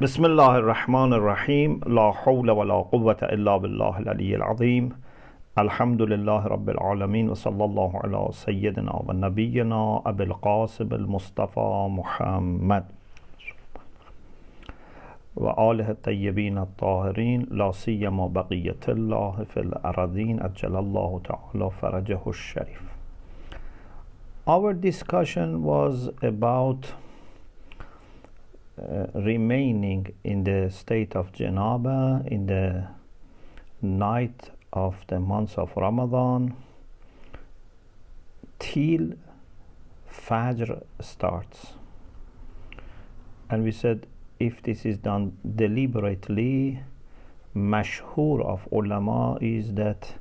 بسم الله الرحمن الرحيم لا حول ولا قوة إلا بالله العلي العظيم الحمد لله رب العالمين وصلى الله على سيدنا ونبينا أبي القاسم المصطفى محمد وآله الطيبين الطاهرين لا سيما بقية الله في الأرضين أجل الله تعالى فرجه الشريف. Our discussion was about remaining in the state of janabah in the night of the month of Ramadan till Fajr starts. And we said if this is done deliberately, mashhur of ulama is that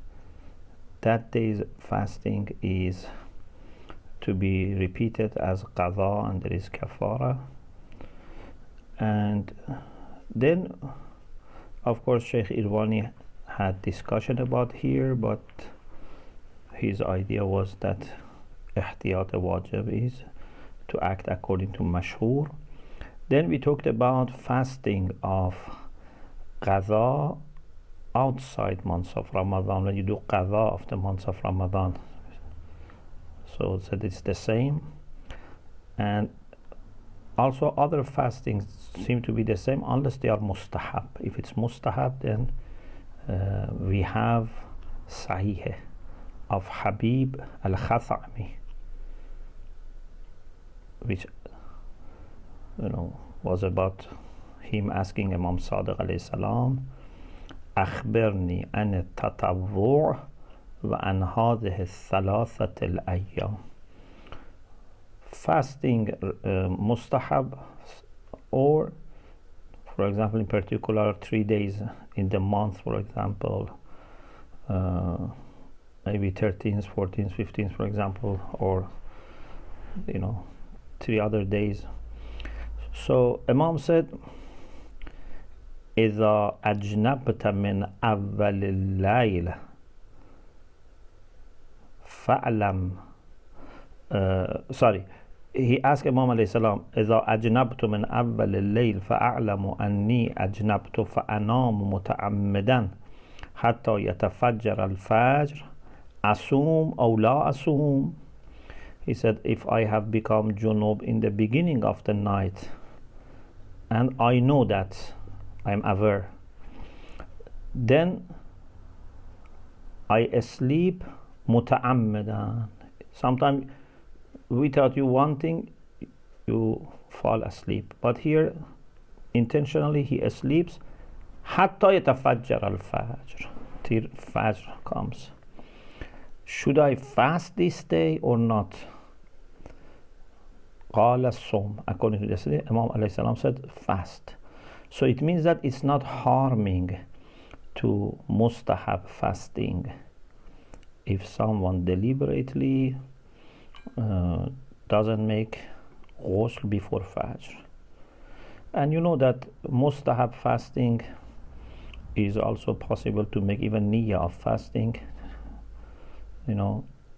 day's fasting is to be repeated as qadha and there is kafara. And then of course Sheikh Irvani had discussion about here, but his idea was that ihtiyat wajib is to act according to mashhur. Then we talked about fasting of qadha outside months of Ramadan, when you do qadha of the months of Ramadan, so that it's the same. And also other fastings seem to be the same unless they are mustahab. If it's mustahab, then we have Sahih of Habib al-Khathami, which was about him asking Imam Sadiq alayhi salam, أخبرني عن التطوع وعن هذه الثلاثة الأيام. Fasting mustahab, or for example in particular 3 days in the month, for example maybe 13th, 14th, 15th, for example, or 3 other days. So Imam said إذا أجنبت من أول الليل فأعلم he asked Imam alayhi salam, إذا أجنبت من أول الليل فأعلم أني أجنبت فأنام متعمدا حتى يتفجر الفجر أصوم أو لا أصوم. He said, if I have become junub in the beginning of the night and I know that I am aware, then I sleep muta'ammidan. Sometimes without you wanting, you fall asleep. But here, intentionally, he sleeps حتى يتفجر الفجر, till Fajr comes. Should I fast this day or not? قال الصوم. According to this, Imam alayhi salam said fast. So it means that it's not harming to mustahab fasting if someone deliberately doesn't make ghusl before Fajr. And you know that mustahab fasting is also possible to make even niyyah of fasting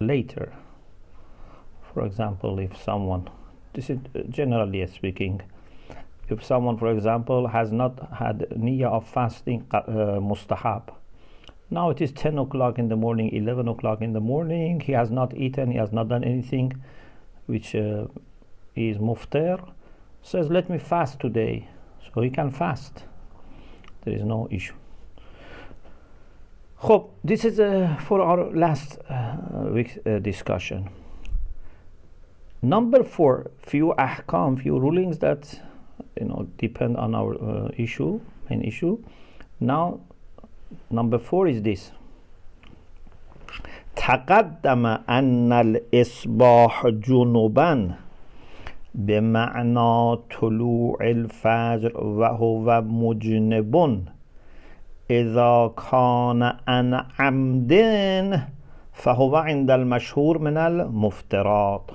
later. For example, if someone, this is generally speaking, if someone, for example, has not had niyyah of fasting mustahab, now it is 10 o'clock in the morning, 11 o'clock in the morning, he has not eaten, he has not done anything which is muftir, says let me fast today, so he can fast, there is no issue. Hope this is for our last week's discussion. Number 4, few ahkam, few rulings that depend on our main issue. Now number 4 is this: تقدم أن الإصباح جنوبا بمعنى طلوع الفجر وهو مجنب إذا كان عن عمد فهو عند المشهور من المفترات.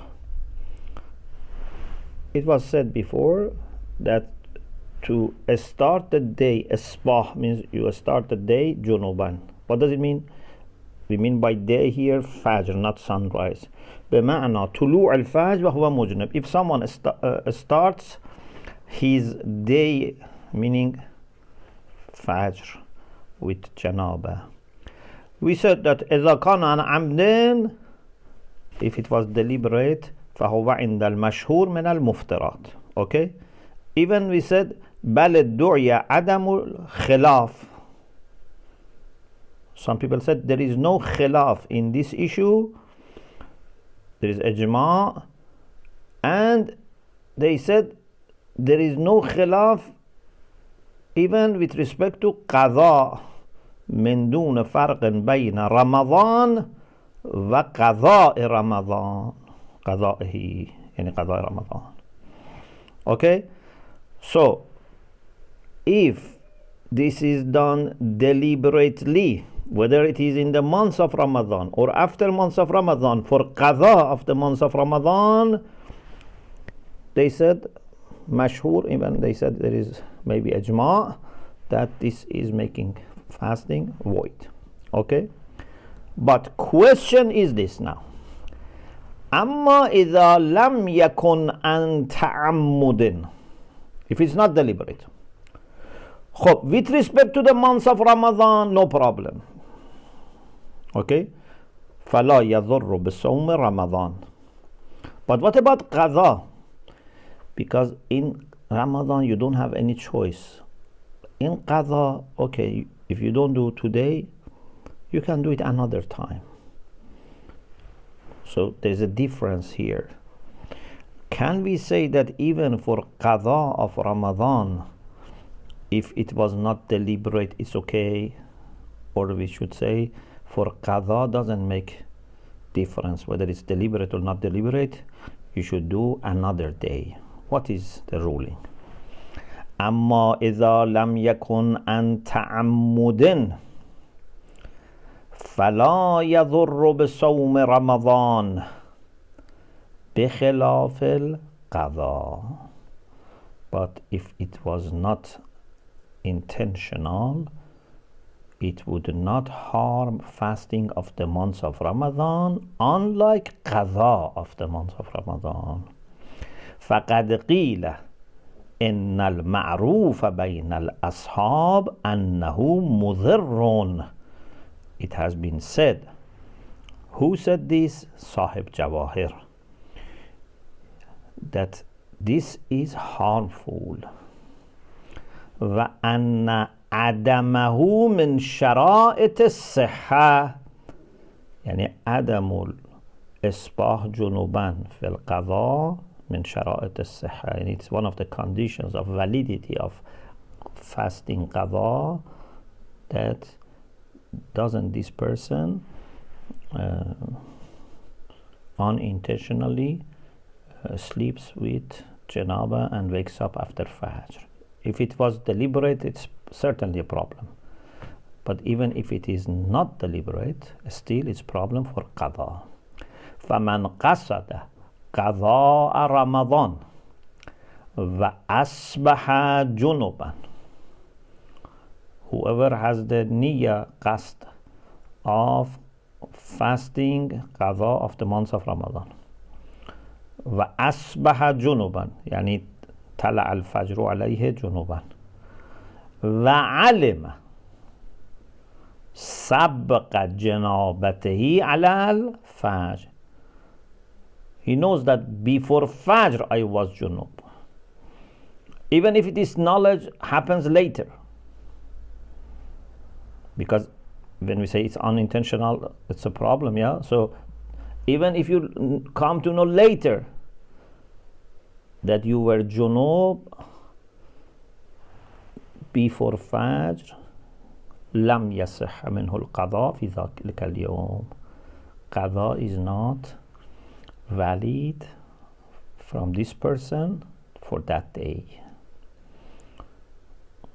It was said before that to start the day, isbah means you start the day junuban. What does it mean? We mean by day here fajr, not sunrise. بمعنى طلوع الفجر وهو مجنب. If someone starts his day meaning Fajr with janabah. We said that إذا كان عن عمد, if it was deliberate, فهو عند المشهور من المفترات. Okay? Even we said بل ادعي عدم الخلاف. Some people said there is no khilaf in this issue. There is ijma', and they said there is no khilaf even with respect to qadha من دون فرق بين رمضان وقضاء رمضان قضائه يعني قضاء رمضان. Okay, so if this is done deliberately, whether it is in the months of Ramadan or after months of Ramadan, for qadha of the months of Ramadan, they said mashhur, even they said there is maybe ijma' that this is making fasting void. Okay, but question is this now: amma idha lam yakun an ta'ammudin, if it's not deliberate. With respect to the months of Ramadan, no problem. Okay, فلا يضر بصوم رمضان. But what about qadha? Because in Ramadan you don't have any choice. In qadha, okay, if you don't do today, you can do it another time. So there's a difference here. Can we say that even for qadha of Ramadan, if it was not deliberate, it's okay? Or we should say for qadha doesn't make difference whether it's deliberate or not deliberate, you should do another day. What is the ruling? أما إذا لم يكن عن تعمد فلا يضر بصوم رمضان بخلاف القضاء. But if it was not intentional, it would not harm fasting of the months of Ramadan, unlike qadha of the months of Ramadan. فقد قيل إن المعروف بين الأصحاب أنه مضر. It has been said. Who said this? Sahib Jawahir. That this is harmful. وأن عدمه من شرائط الصحة. يعني عدم الإصباح جنوبا في القضاء من شرائط الصحة. And it's one of the conditions of validity of fasting qadha, that doesn't this person unintentionally sleeps with janabah and wakes up after Fajr. If it was deliberate, it's certainly a problem. But even if it is not deliberate, still it's problem for qadha. فَمَنْ قَصَدَ قَضَاءَ رَمَضَانَ وَأَصْبَحَ جُنُبًا. Whoever has the niyyah qasd of fasting qadha of the months of Ramadan, وَأَصْبَحَ جُنُبًا يعني طلع الفجر عليه جنوبا وعلم سبق جنابته على الفجر. He knows that before Fajr I was junub. Even if this knowledge happens later. Because when we say it's unintentional, it's a problem, yeah? So even if you come to know later that you were junub before Fajr, لم يصح منه القضاء في ذلك اليوم. Qadha is not valid from this person for that day.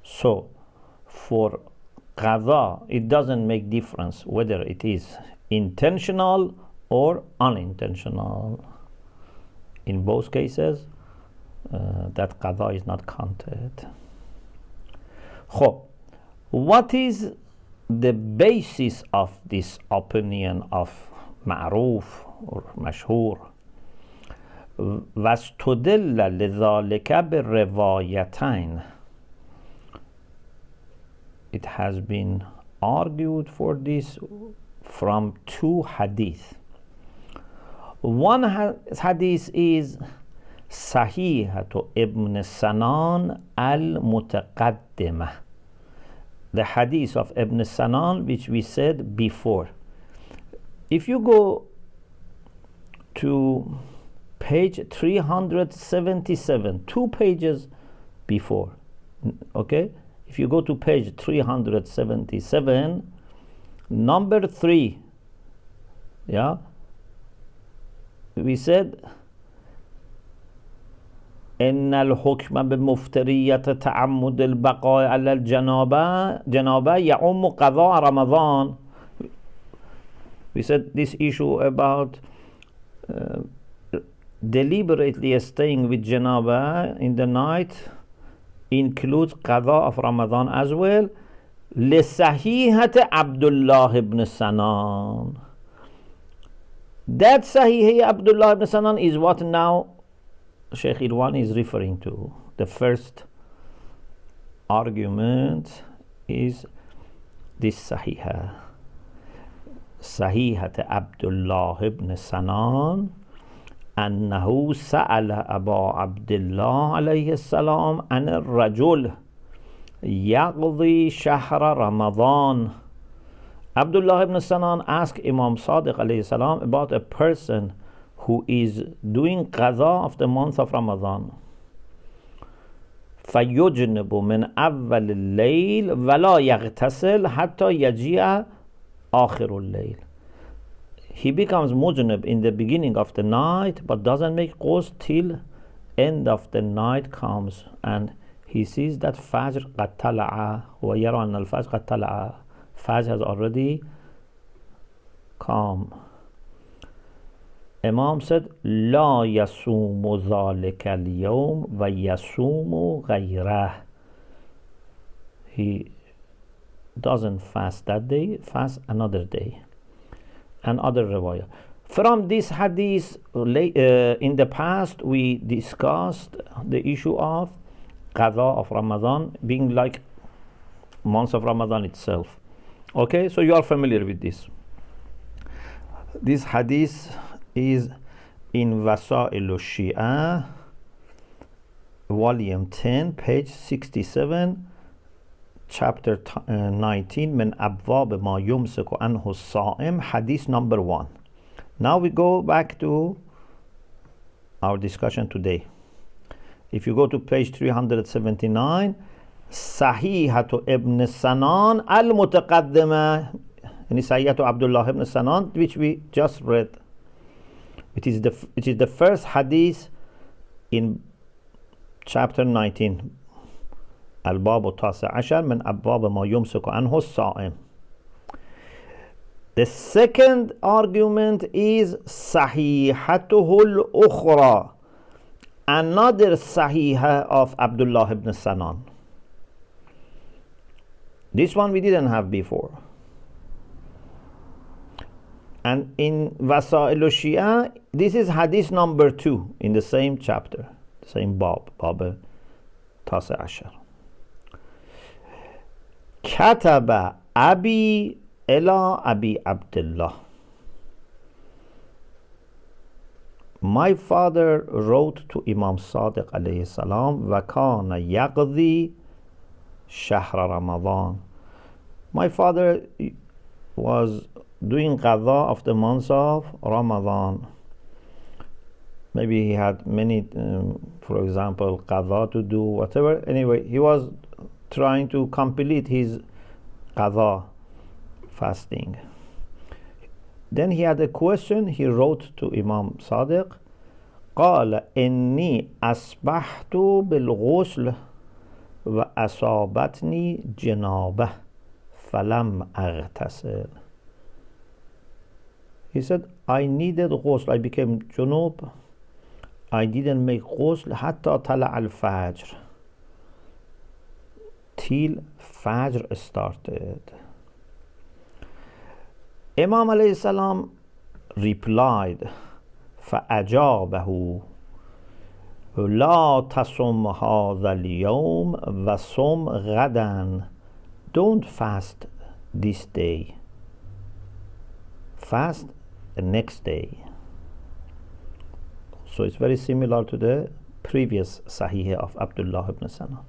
So for qadha, it doesn't make difference whether it is intentional or unintentional. In both cases, that qadha is not counted. خب, what is the basis of this opinion of ma'ruf or mashhur? واستدل لذلك بالروايتين. it has been argued for this from two hadith. One hadith is Sahihatu Ibn Sanan al-Mutaqaddimah, the hadith of Ibn Sanan which we said before. If you go to page 377, 2 pages before, okay, if you go to page 377, number 3, yeah, we said إن الحكم بمفترية تعمد البقاء على الجنابة يعم قضاء رمضان. We said this issue about deliberately staying with janabah in the night includes qada of Ramadan as well. لصحيحة Abdullah ibn Sanan. That Sahih Abdullah ibn Sanan is what now Sheikh Irwan is referring to. The first argument is this Sahihah. Sahihat Abdullah ibn Sanan أنه سأل أبا عبد الله عليه السلام عن الرجل يقضي شهر رمضان. Abdullah ibn Sanan asked Imam Sadiq alayhi salam about a person who is doing qadha of the month of Ramadan. فَيُجْنِبُ مِنْ أَوَّلِ اللَّيْلِ وَلَا يَغْتَسِلْ حَتَّى يَجِيءَ آخِرُ اللَّيْلِ. He becomes mujnib in the beginning of the night but doesn't make ghusl till end of the night comes and he sees that Fajr قَدْ طَلَعَ وَيَرَى أَنَّ الْفَجْرَ قَدْ طَلَعَ. Fajr has already come. Imam said, لا يصوم ذلك اليوم ويصوم غيره. He doesn't fast that day, fast another day. And other riwayah. From this hadith, in the past we discussed the issue of qadha of Ramadan being like month of Ramadan itself. Okay, so you are familiar with this. This hadith is in Wasa'il al-Shi'a, volume 10, page 67, chapter 19, من أبواب ما يمسك عنه الصائم, hadith number 1. Now we go back to our discussion today. If you go to page 379, Sahihatu Ibn Sanan al-Mutaqaddimah, and Sahihatu Abdullah ibn Sanan, which we just read. It is the first hadith in chapter 19. الباب التاسع عشر من أبواب ما يمسك عنه الصائم. The second argument is صحيحته الأخرى, another Sahihah of Abdullah ibn Sanan. This one we didn't have before. And in Wasa'il al-Shi'a, this is hadith number 2 in the same chapter, same bab التاسع عشر. كتب أبي إلى أبي عبد الله. My father wrote to Imam Sadiq alayhi salam وكان يقضي شهر رمضان. My father was doing qadha of the month of Ramadan. Maybe he had many, for example, qadha to do, whatever. Anyway, he was trying to complete his qadha fasting. Then he had a question. He wrote to Imam Sadiq, قال إني أصبحت بالغسل وأصابتني جنابة فلم أغتسل. He said, I needed ghusl. I became junub. I didn't make ghusl حتى طلع الفجر, till Fajr started. Imam alayhi salam replied, فأجابه لا تصم هذا اليوم وصم غدا don't fast this day, fast the next day. So it's very similar to the previous Sahih of Abdullah ibn Sana.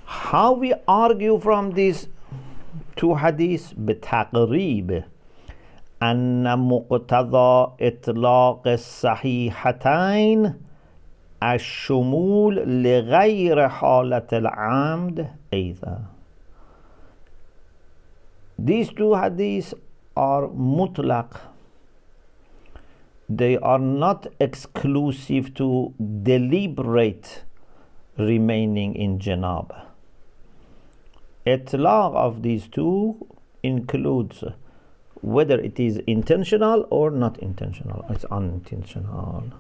How we argue from these two hadiths? بتقريب أن مقتضى إطلاق الصحيحتين الشمول لغير حالة العمد أيضا. These two hadiths are mutlaq. They are not exclusive to deliberate remaining in janabah. Itlaq of these two includes whether it is intentional or not intentional. It's unintentional.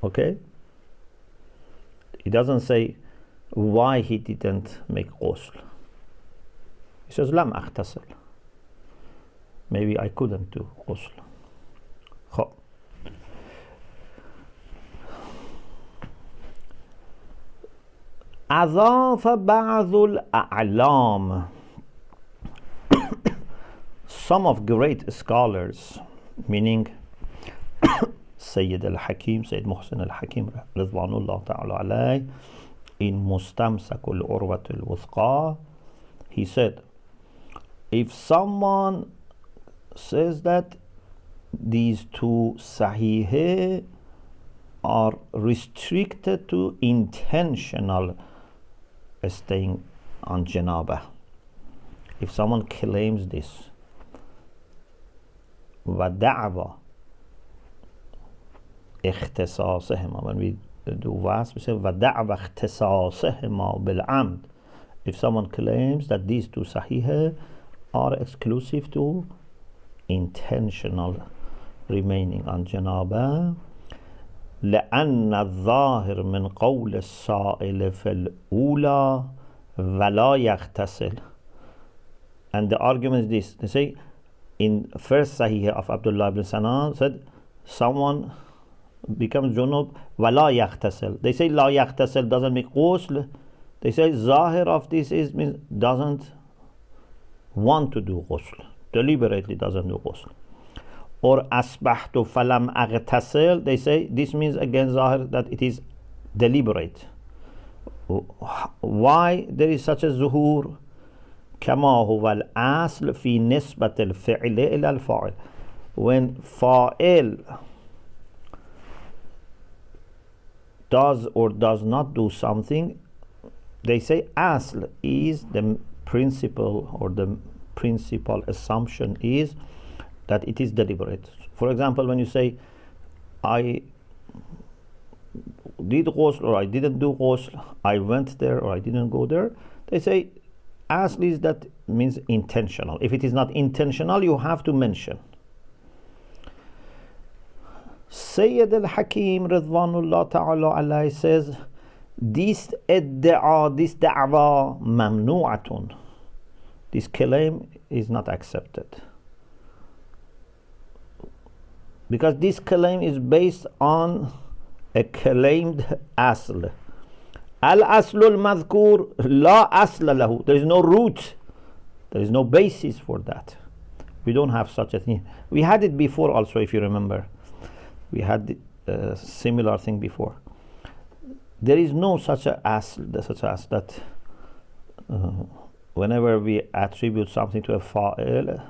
Okay? He doesn't say why he didn't make ghusl. He says, Lam aghtasil. Maybe I couldn't do ghusl. أضاف بعض الأعلام. Some of great scholars, meaning Sayyid al-Hakim, Sayyid Muhsin al-Hakim, Ridwanullah ta'ala alayh, in Mustamsak al-Urwat al-Wuthqa, he said, if someone says that these two Sahih are restricted to intentional staying on janabah, if someone claims this, وَدَعْوَ اختصاصهما, when we do vas, we say وَدَعْوَ اختصاصهما بالعمد. If someone claims that these two Sahih are exclusive to intentional remaining on janabah, لأن الظاهر من قول السائل في الأولى ولا يغتسل. And the argument is this. They say in first Sahih of Abdullah ibn Sana said someone becomes junub ولا يغتسل. They say لا يغتسل doesn't make ghusl. They say zahir of this is means doesn't want to do ghusl, deliberately doesn't do ghusl. Or asbahtu falam aghtasil, they say this means again zahir that it is deliberate. Why there is such a zuhur? كما هو الأصل في نسبة الفعل إلى الفاعل. When fa'il does or does not do something, they say asl is the principle, or the principal assumption is that it is deliberate. For example, when you say I did ghusl or I didn't do ghusl, I went there or I didn't go there, they say asl is that means intentional. If it is not intentional, you have to mention. Sayyid al-Hakim Ridwanullah ta'ala alayhi says this idda'a, this da'wa mamnu'atun, this claim is not accepted, because this claim is based on a claimed asl. Al-aslu al-madhkur la asla lahu. There is no root, there is no basis for that. We don't have such a thing. We had it before also, if you remember. We had a similar thing before. There is no such a asl, such as that whenever we attribute something to a fa'il,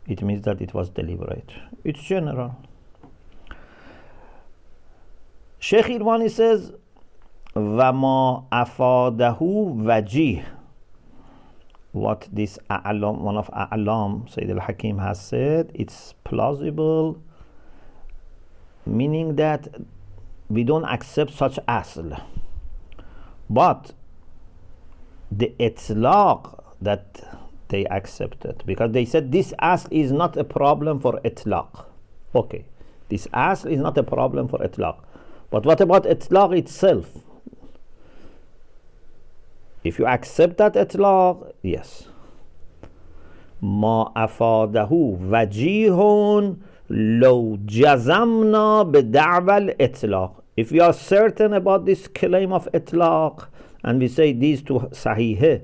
it means that it was deliberate. It's general. Sheikh Irwani says, وَمَا أَفَادَهُ وَجِيهٌ. What this a'lam, one of a'lam, Sayyid al-Hakim has said, it's plausible, meaning that we don't accept such asl. But the itlaq that they accepted, because they said this asl is not a problem for itlaq. Okay, this asl is not a problem for itlaq. But what about itlaq itself? If you accept that itlaq, yes. ما أفاده وجيه لو جزمنا بدعوى الإطلاق. If we are certain about this claim of itlaq and we say these two sahih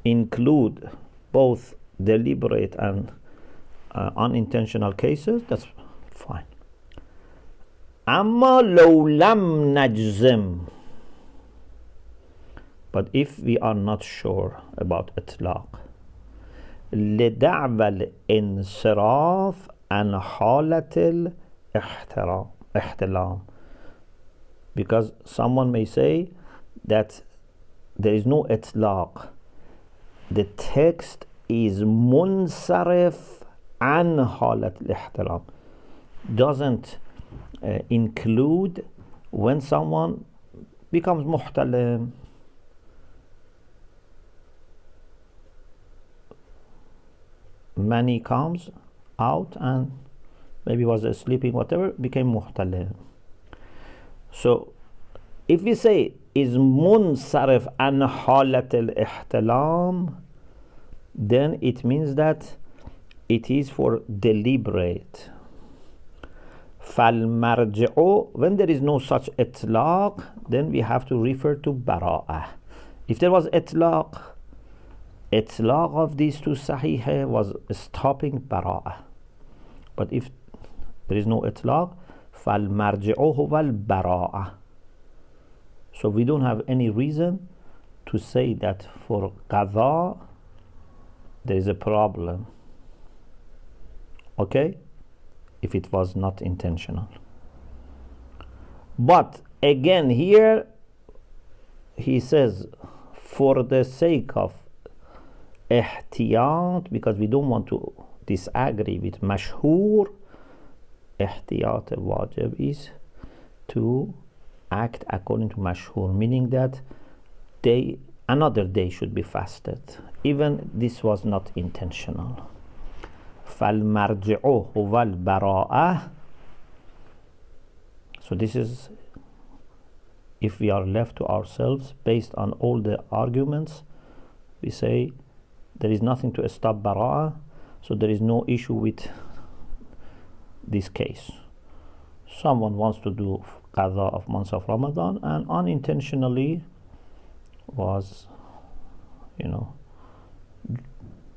include both deliberate and unintentional cases, that's fine. Amma law lam najzim, but if we are not sure about itlaq, لدعوى الانصراف عن حالة الاحتلام, because someone may say that there is no itlaq, the text is munsarif an حالة الاحتلام, doesn't include when someone becomes muhtalim, mani comes out and maybe was sleeping, whatever, became muhtalim. So if we say is munsarif an halat al-ihtilam, then it means that it is for deliberate. فالمرجع, when there is no such itlaq, then we have to refer to bara'ah. If there was itlaq of these two sahih was stopping bara'ah. But if there is no itlaq, فالمرجع هو البراءة. So we don't have any reason to say that for qadha there is a problem, okay, if it was not intentional. But again here he says for the sake of ihtiyat, because we don't want to disagree with mashhur, ihtiyat wajib is to act according to mashhur, meaning that another day should be fasted, even this was not intentional. فالمرجع هو البراءة. So this is, if we are left to ourselves based on all the arguments, we say there is nothing to stop bara'ah, so there is no issue with this case. Someone wants to do qadha of months of Ramadan and unintentionally was,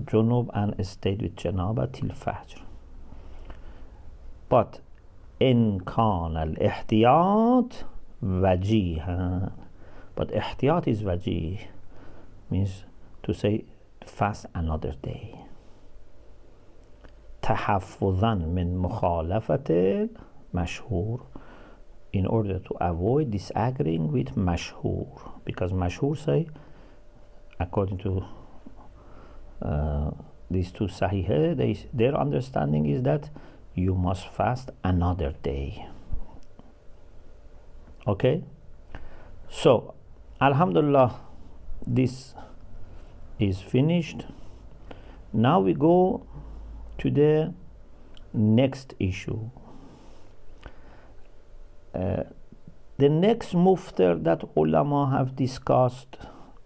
junub and stayed with janabah till fajr. But in kan al-ihtiyat wajihan, but ihtiyat is wajih, means to say fast another day. تحفظا من مخالفة المشهور, in order to avoid disagreeing with mashhur, because mashhur say, according to these two sahih, their understanding is that you must fast another day. Okay, so alhamdulillah, this is finished. Now we go to the next issue. The next muftar that ulama have discussed,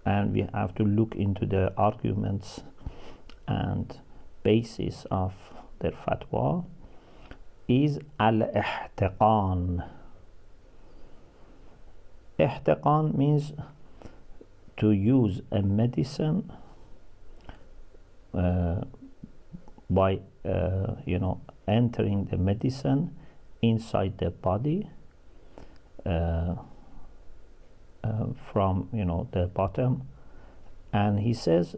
and we have to look into the arguments and basis of their fatwa, is al-Ihtiqaan. Ihtiqaan means to use a medicine by entering the medicine inside the body from the bottom. And he says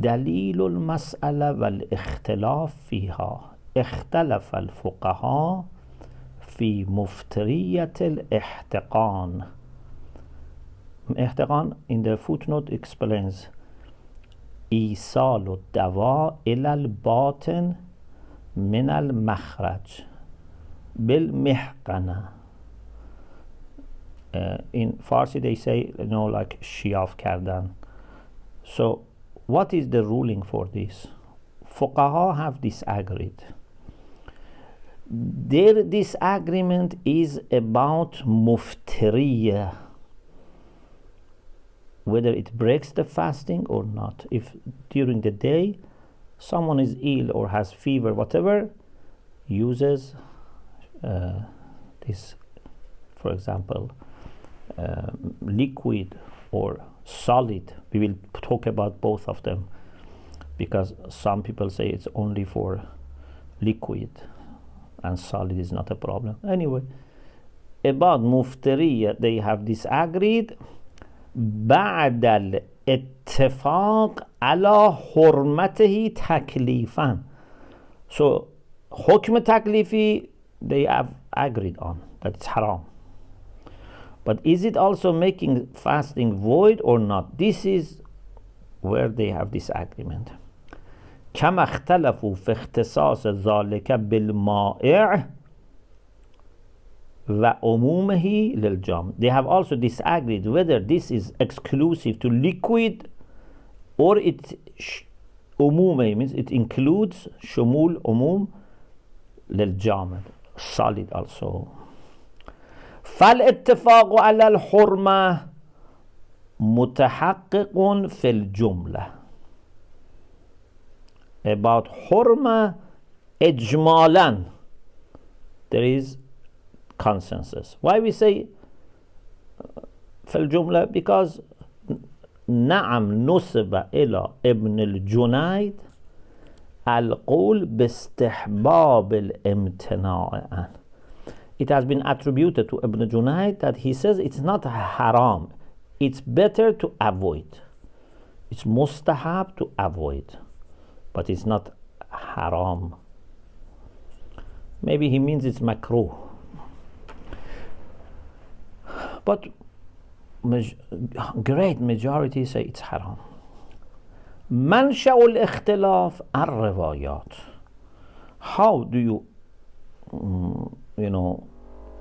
دليل المسألة والاختلاف فيها اختلف الفقهاء في مفترية الاحتقان. Ihtiqaan in the footnote explains إيصال الدواء إلى الباطن من المخرج بالمحقنة. In Farsi they say like shiaf kardan. So what is the ruling for this? Fuqaha have disagreed. Their disagreement is about muftariya, whether it breaks the fasting or not. If during the day someone is ill or has fever, whatever, uses this, for example, liquid or solid. We will talk about both of them, because some people say it's only for liquid and solid is not a problem. Anyway, about muftariya, they have disagreed. بعد الاتفاق على حرمته تكلیفا. So حكم تكلیفی they have agreed on that it's haram. But is it also making fasting void or not? This is where they have disagreement. كما اختلفوا في اختصاص ذلك بالمائع وعمومه للجام. They have also disagreed whether this is exclusive to liquid or it عمومه means it includes شمول عموم للجامد, solid also. فالاتفاق على الحرمة متحقق في الجملة. About حرمة إجمالا there is consensus. Why we say في الجملة? Because نعم نسب إلى ابن الجنيد القول باستحباب الامتناع. It has been attributed to Ibn Junayd that he says it's not haram, it's better to avoid. It's mustahab to avoid, but it's not haram. Maybe he means it's makruh, but great majority say it's haram. منشأ الاختلاف الروايات. How do you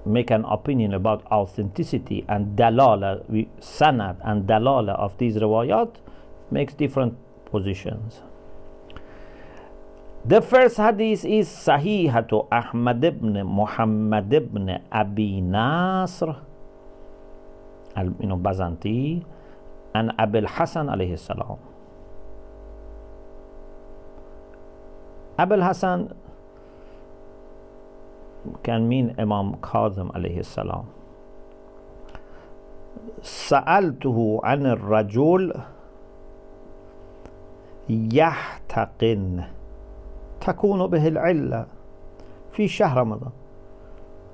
make an opinion about authenticity and dalala, sanad and dalala of these riwayat makes different positions. The first hadith is Sahihatu Ahmad ibn Muhammad ibn Abi Nasr Bazanti and Abil Hasan alayhi salam. Abil Hasan can mean Imam Kazim alayhi salam. سألته عن الرجل يحتقن تكون به العلة في شهر رمضان.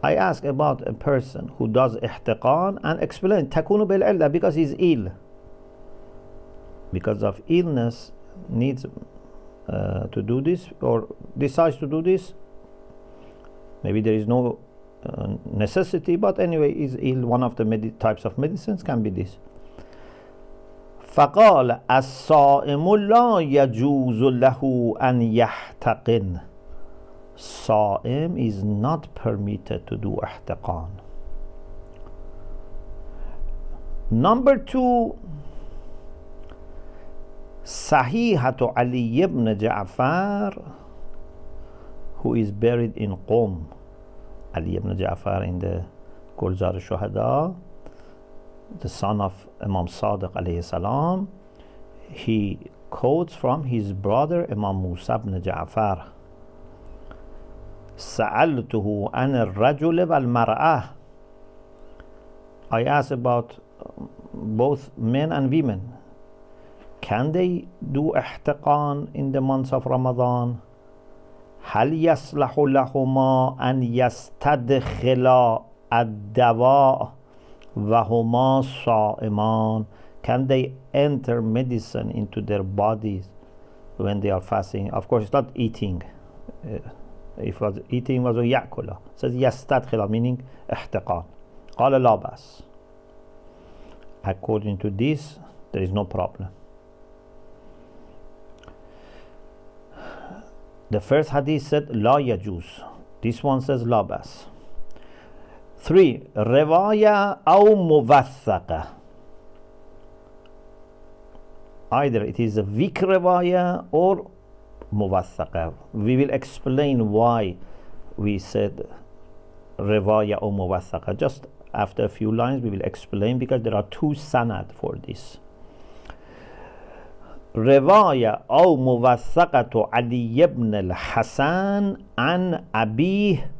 I ask about a person who does ihtiqaan and explain تكون به العلة because he's ill, because of illness needs to do this or decides to do this. Maybe there is no necessity, but anyway is ill. One of the types of medicines can be this. فقال الصائم لا يجوز له أن يحتقن. Sa'im is not permitted to do ihtiqaan. Number 2, Sahihatu Ali ibn Ja'far, who is buried in Qom. Ali ibn Ja'far in the Gulzar al-Shuhada, the son of Imam Sadiq alayhi salam. He quotes from his brother Imam Musa ibn Ja'far. سألته عن الرجل والمرأة. I asked about both men and women. Can they do ihtiqaan in the months of Ramadan? هل يصلح لهما أن يستدخلا الدواء وهما صائمان? Can they enter medicine into their bodies when they are fasting? Of course, it's not eating. If was eating was يأكل. It says يستدخلا, meaning ihtiqaan. قال لا بأس. According to this, there is no problem. The first hadith said لا يجوز. This one says لا بأس. 3. رواية أو موثقة. Either it is a weak riwayah or موثقة. We will explain why we said riwayah or موثقة. Just after a few lines we will explain, because there are 2 sanad for this. رواية أو موثقة علي بن الحسن عن أبيه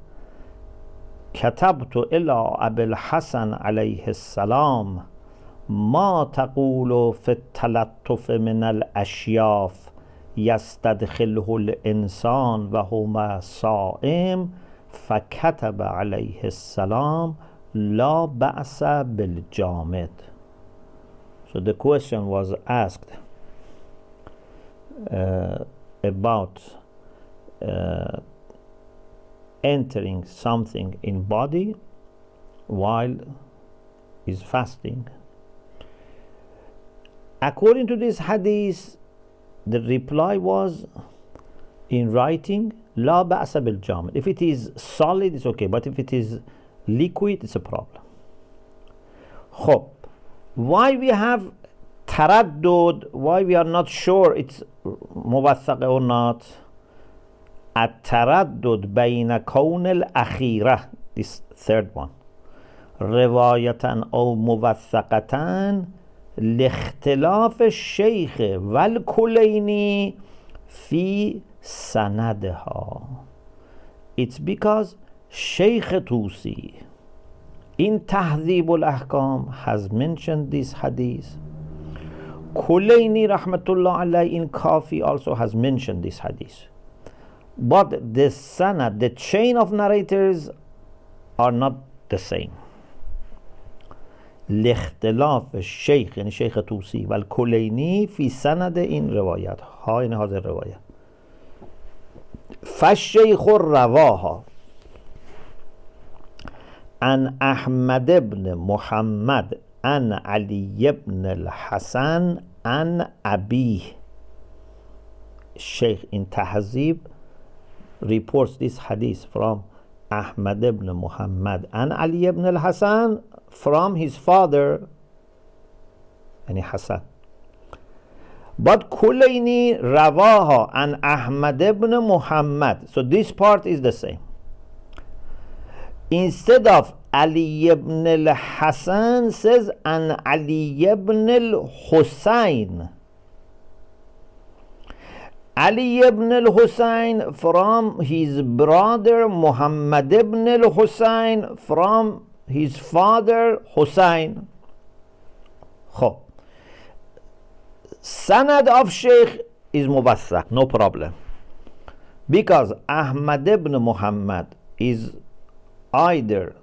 كتبت إلى أبي الحسن عليه السلام ما تقول في التلطف من الأشياف يستدخله الإنسان وهو صائم فكتب عليه السلام لا بأس بالجامد. So the question was asked about entering something in body while is fasting. According to this hadith, the reply was in writing, La ba'sa bil jamid. If it is solid, it's okay, but if it is liquid, it's a problem. خب, why we have taraddud, why we are not sure it's موثق or not? التردد بين كون الأخيرة, this third one, رواية أو موثقة لاختلاف الشيخ والكليني في سندها. It's because Sheikh Tusi in Tahdhib al-Ahkam has mentioned this hadith. Kulaini rahmatullah alayhi in Kafi also has mentioned this hadith. But the sanad, the chain of narrators are not the same. لاختلاف الشيخ يعني شيخ توسي والكليني في سند این روایت ها این هذه الرواية فالشيخ رواها عن أحمد بن محمد عن علي بن الحسن عن أبيه. Sheikh in Tahzib reports this hadith from Ahmad ibn Muhammad and Ali ibn al-Hasan from his father, yani Hasan. But Kulayni rawaha and Ahmad ibn Muhammad. So this part is the same. Instead of Ali ibn al-Hasan says and Ali ibn al-Husayn. Ali ibn al-Husayn from his brother Muhammad ibn al-Husayn from his father Husayn. خب sanad of Sheikh is mubathaq, no problem, because Ahmad ibn Muhammad is either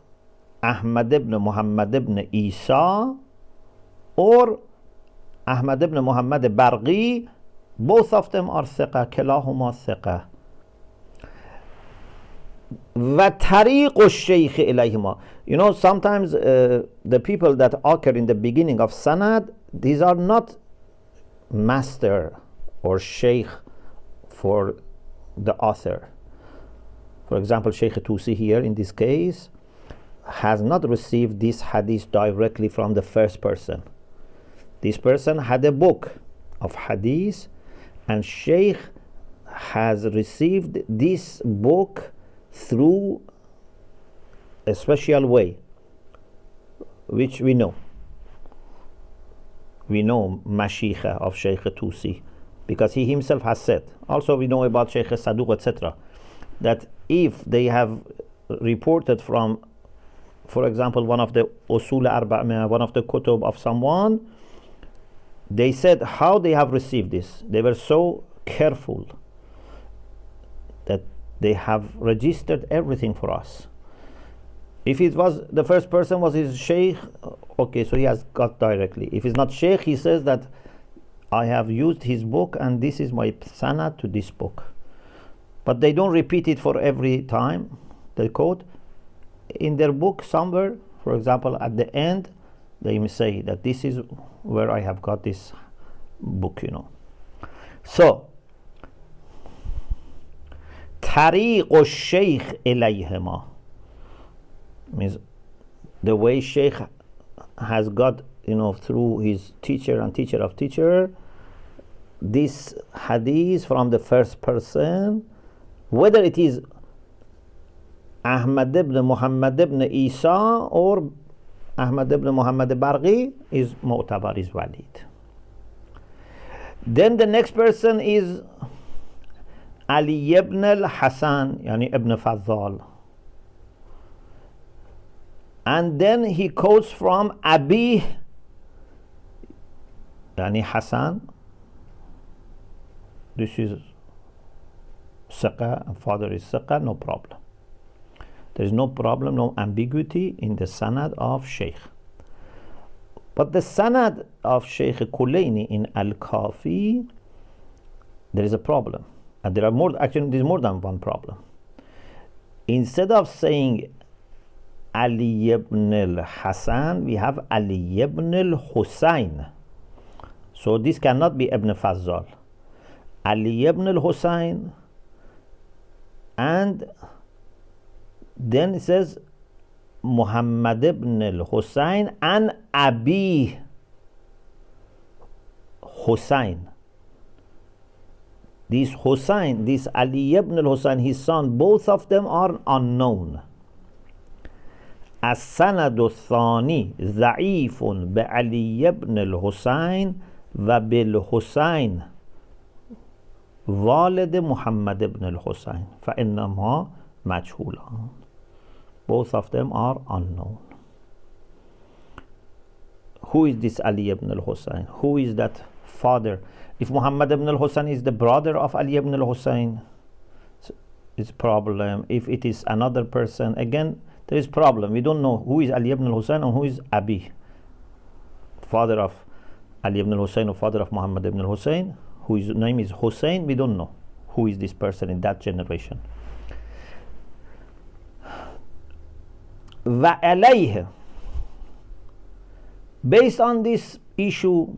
Ahmad ibn Muhammad ibn Isa or Ahmad ibn Muhammad Barghi. Both of them are thiqa, kilahuma thiqa. وَتَرِيقُ الشَّيْخِ إِلَيْهِمَا. You know, sometimes the people that occur in the beginning of sanad, these are not master or sheikh for the author. For example, Sheikh Tusi here in this case has not received this hadith directly from the first person. This person had a book of hadith and Sheikh has received this book through a special way, which we know. We know Mashikha of Sheikh Tusi because he himself has said. Also we know about Sheikh Saduq, etc., that if they have reported from, for example, one of the Usul Arba', one of the Kutub of someone, they said how they have received this. They were so careful that they have registered everything for us. If it was the first person was his sheikh, okay, so he has got directly. If it's not sheikh, he says that I have used his book and this is my sanad to this book. But they don't repeat it for every time, they quote. In their book somewhere, for example, at the end, they may say that this is where I have got this book, you know. So, طريق الشيخ إليهما means the way Sheikh has got, you know, through his teacher and teacher of teacher, this hadith from the first person, whether it is Ahmad ibn Muhammad ibn Isa or Ahmad ibn Muhammad Barghi, is mu'tabar, is valid. Then the next person is Ali ibn al-Hasan, yani ibn Fadhal. And then he quotes from Abi, Yani Hassan, this is Siqa, and father is Siqa, no problem. There is no problem, no ambiguity in the sanad of Sheikh. But the sanad of Sheikh Kulaini in Al-Kafi, there is a problem. And there are more, actually there's more than one problem. Instead of saying Ali ibn al-Hasan, we have Ali ibn al-Husayn. So this cannot be Ibn Fazzal. Ali ibn al-Husayn, and then it says Muhammad ibn al-Husayn and Abi Husayn. This Husayn, this Ali ibn al-Husayn, his son, both of them are unknown. السند الثاني ضعيف بعلي بن الحسين وبالحسين والد محمد بن الحسين فإنما مجهولان. Both of them are unknown. Who is this Ali ibn al-Husayn? Who is that father? If Muhammad ibn al-Husayn is the brother of Ali ibn al-Husayn, it's a problem. If it is another person, again, there is problem. We don't know who is Ali ibn al-Husayn and who is Abi, father of Ali ibn al-Husayn or father of Muhammad ibn al-Husayn, whose name is Hussein. We don't know who is this person in that generation. وَعَلَيْهِ, based on this issue,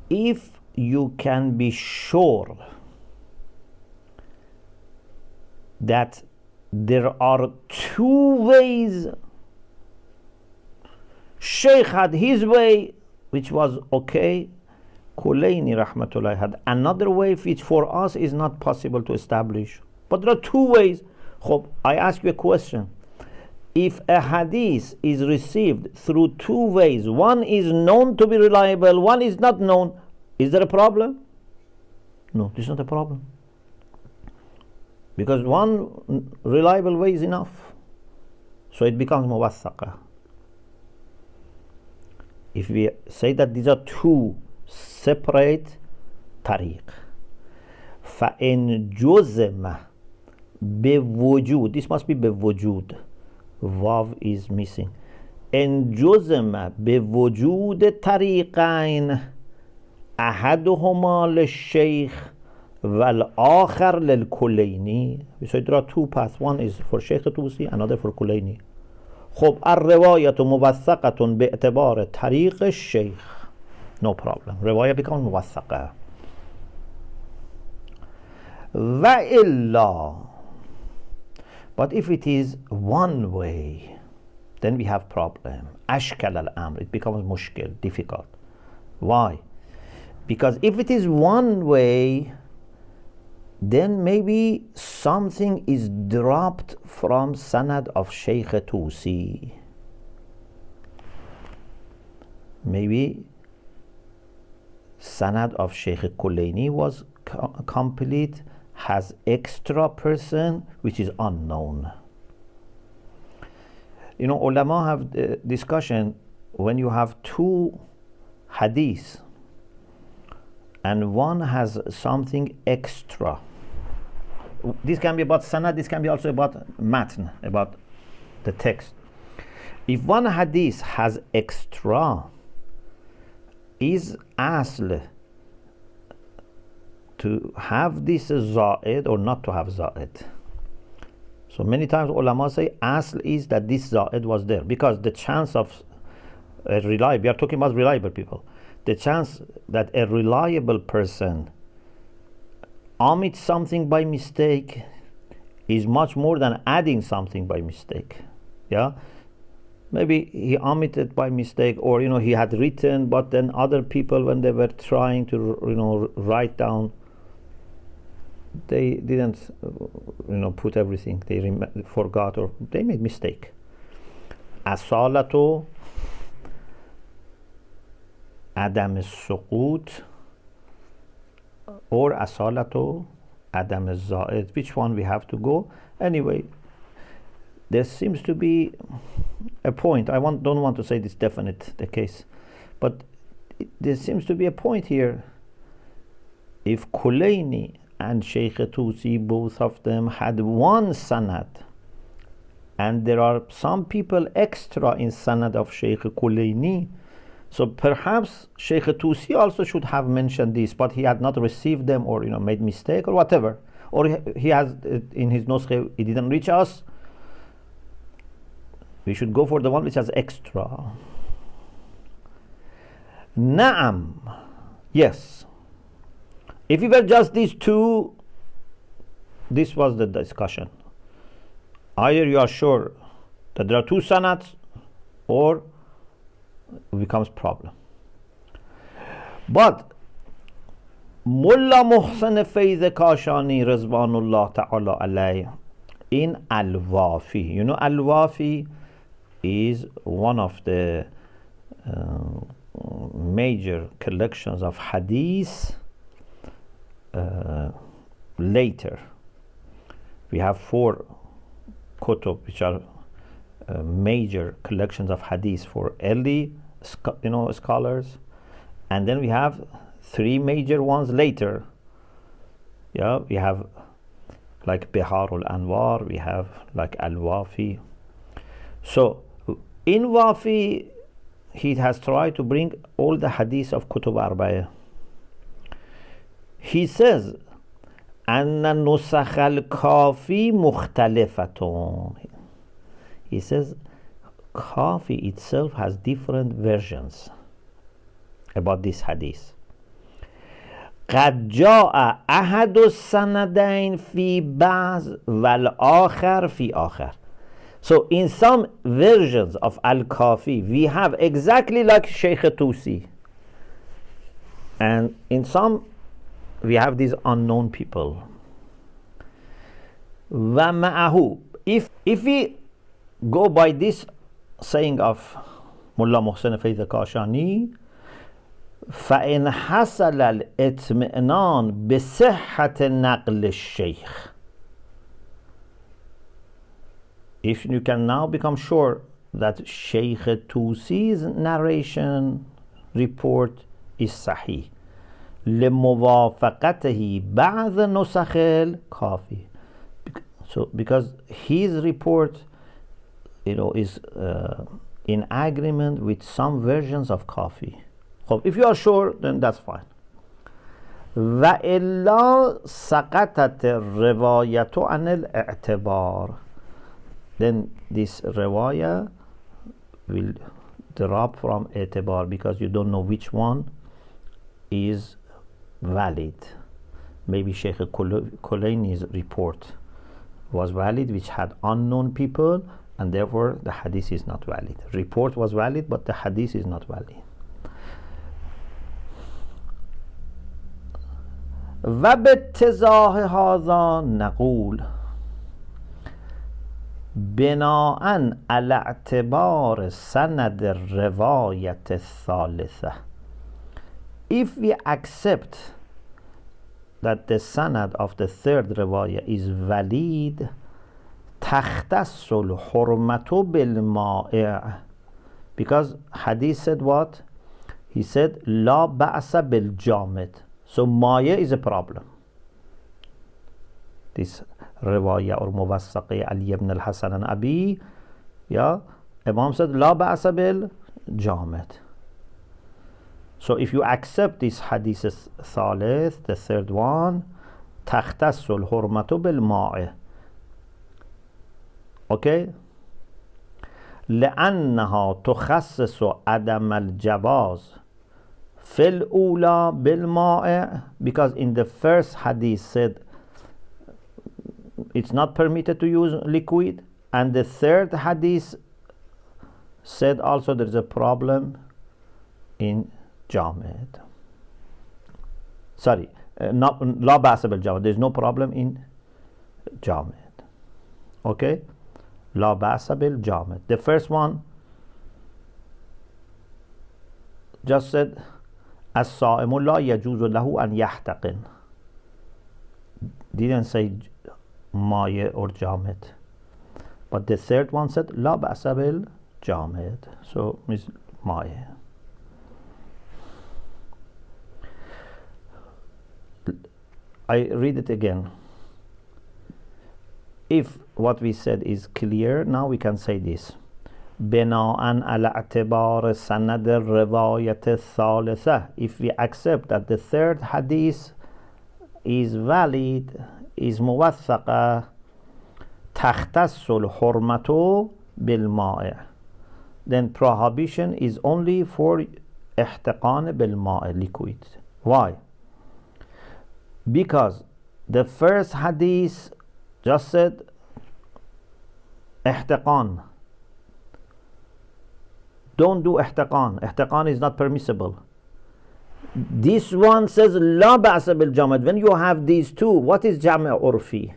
if you can be sure that there are two ways, Sheikh had his way, which was okay, Kulaini rahmatullah had another way which for us is not possible to establish. But there are two ways. I ask you a question. If a hadith is received through two ways, one is known to be reliable, one is not known, is there a problem? No, this is not a problem. Because one reliable way is enough. So it becomes muwathaqa. If we say that these are two separate tariq, فَإِنْ جُزِمَ بِوُجُود, this must be بِوُجُود, Vav is missing. إِنْ جُزِمَ بِوُجُود طَرِيقَيْن أَحَدُهُمَا لِلشَّيْخِ وَالْآخَرْ لِلْكُلَيْنِ. We said there are two paths. One is for Sheikh Tusi, another for Kulaini. خب الرواية موثقة باعتبار طريق الشيخ. No problem. رواية becomes موثقة. وإلا, but if it is one way, then we have problem. أشكل الأمر, it becomes مشكل, difficult. Why? Because if it is one way, then maybe something is dropped from sanad of Sheikh Tusi. Maybe sanad of Sheikh Kulaini was complete, has extra person which is unknown. You know, ulama have discussion when you have two hadiths and one has something extra. This can be about sanad, this can be also about matn, about the text. If one hadith has extra, is asl to have this za'id or not to have za'id? So many times ulama say asl is that this za'id was there, because the chance of a reliable, we are talking about reliable people, the chance that a reliable person omit something by mistake is much more than adding something by mistake. Yeah, maybe he omitted by mistake, or he had written, but then other people, when they were trying to write down, they didn't put everything, they forgot, or they made mistake. Asalatu adam as-suqut or asalatu adam az-za'id, which one we have to go? Anyway, there seems to be a point. I don't want to say this definite the case, But there seems to be a point here. If Kulaini and Sheikh Tusi, both of them had one sanad, and there are some people extra in sanad of Sheikh Kulaini, so perhaps Sheikh Tusi also should have mentioned this, but he had not received them, or made mistake or whatever, or he has in his nuskh, it didn't reach us. We should go for the one which has extra. Naam, yes. If it were just these two, this was the discussion. Either you are sure that there are two sanads, or it becomes problem. But Mullah Muhsin Faiz Kashani Rizwanullah Ta'ala alayh, in Al-Wafi, Al-Wafi is one of the major collections of hadith. Later we have 4 kutub which are major collections of hadith for early scholars, and then we have 3 major ones later. We have like Biharul Anwar, we have like Al-Wafi. So in Wafi he has tried to bring all the hadith of Kutub Arba'ah. He says أن نسخ الكافي مختلفة. He says Kafi itself has different versions about this hadith. قد جاء أحد السندين في بعض والآخر في آخر. So in some versions of Al-Kafi we have exactly like Sheikh Tusi, and in some we have these unknown people. وَمَعَهُ, if we go by this saying of Mullah Muhsin Faiz Kashani, فَإِنْ حَصَلَ الْإِطْمِئْنَانُ بِصِحَّةِ نَقْلِ الشَّيْخِ. If you can now become sure that Sheikh Tusi's narration report is sahih, لموافقته بعض نسخ الكافي. So because his report is in agreement with some versions of Kafi. If you are sure, then that's fine. وإلا سقطت الرواية عن الاعتبار. Then this riwayah will drop from اعتبار, because you don't know which one is valid. Maybe Sheikh Kulaini's report was valid, which had unknown people, and therefore the hadith is not valid. Report was valid, but the hadith is not valid. وباتضاح هذا نقول بناء على اعتبار سند الرواية الثالثة. If we accept that the sanad of the third riwayah is valid, تختص الحرمة بالمائع, because hadith said what? He said لا بأس بالجامد. So maya is a problem. This riwayah or muwassaqi Ali ibn al-Hasan and Abi, Imam said لا بأس بالجامد. So if you accept this hadith thalith, the third one, تختص الحرمة بالماء. Okay? لأنها تخصص عدم الجواز في الأولى بالماء, because in the first hadith said it's not permitted to use liquid, and the third hadith said also there's a problem in Jamid. Sorry, not La Ba'sa bil Jamid. There's no problem in Jamid. Okay? La Ba'sa bil Jamid. The first one just said As-Sa'imu la yajuzu lahu an yahtaqin. Didn't say Maya or Jamid. But the third one said La Ba'sa bil Jamid. So, Miss Maya. I read it again. If what we said is clear, now we can say this. بناءً على اعتبار سند الرواية الثالثة. If we accept that the third hadith is valid, is موثقة, تختص الحرمة بالماء. Then prohibition is only for احتقان بالماء, liquid. Why? Because the first hadith just said احتقان. Don't do ihtiqaan. Ihtiqaan is not permissible. This one says la ba'sa bil jamad. When you have these two, what is jam' urfi?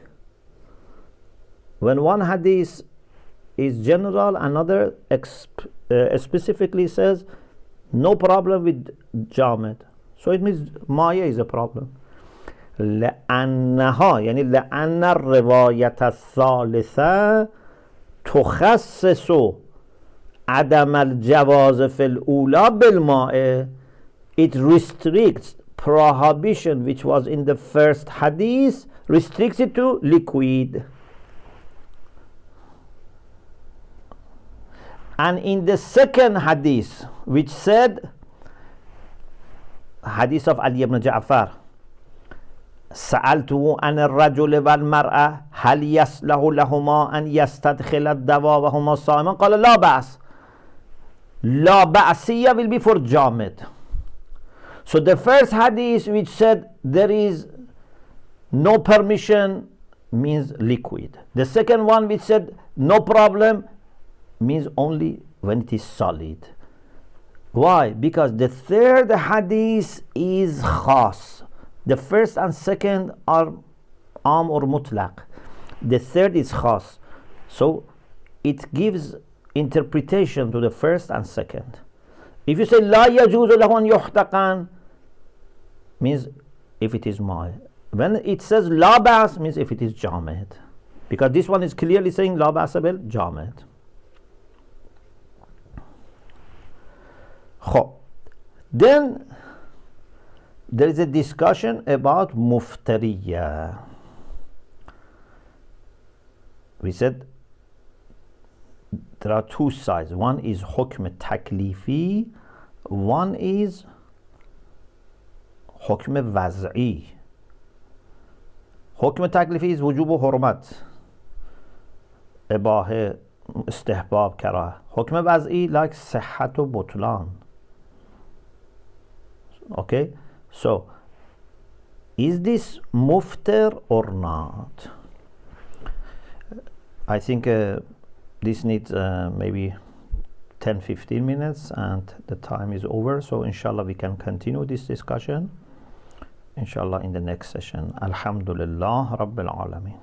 When one hadith is general, another specifically says no problem with jamad. So it means maya is a problem. لأنها يعني لأن الرواية الثالثة تخصص عدم الجواز في الأولى بالماء. It restricts prohibition which was in the first hadith, restricts it to liquid. And in the second hadith, which said, hadith of Ali ibn Ja'far, سألته عن الرجل والمرأة هل يصلح لهما أن يستدخل الدواء وهما صائمان قال لا بأس. La ba'siyya will be for jamid. So the first hadith which said there is no permission means liquid. The second one which said no problem means only when it is solid. Why? Because the third hadith is khas. The first and second are am or mutlaq. The third is khas. So it gives interpretation to the first and second. If you say la yajuzu lahu an yuhtaqan, means if it is ma. When it says la ba'as, means if it is jamid. Because this one is clearly saying la ba'as bil jamid. Then there is a discussion about muftariya. We said there are two sides. One is hukm taklifi, one is hukm waz'i. Hukm taklifi is wujub و hurmat, ibahe, istihbab, karah. Hukm waz'i like sihhat و butlan. Okay, so is this muftir or not? I think this needs maybe 10-15 minutes and the time is over, so inshallah we can continue this discussion inshallah in the next session. Alhamdulillah Rabbil Alameen.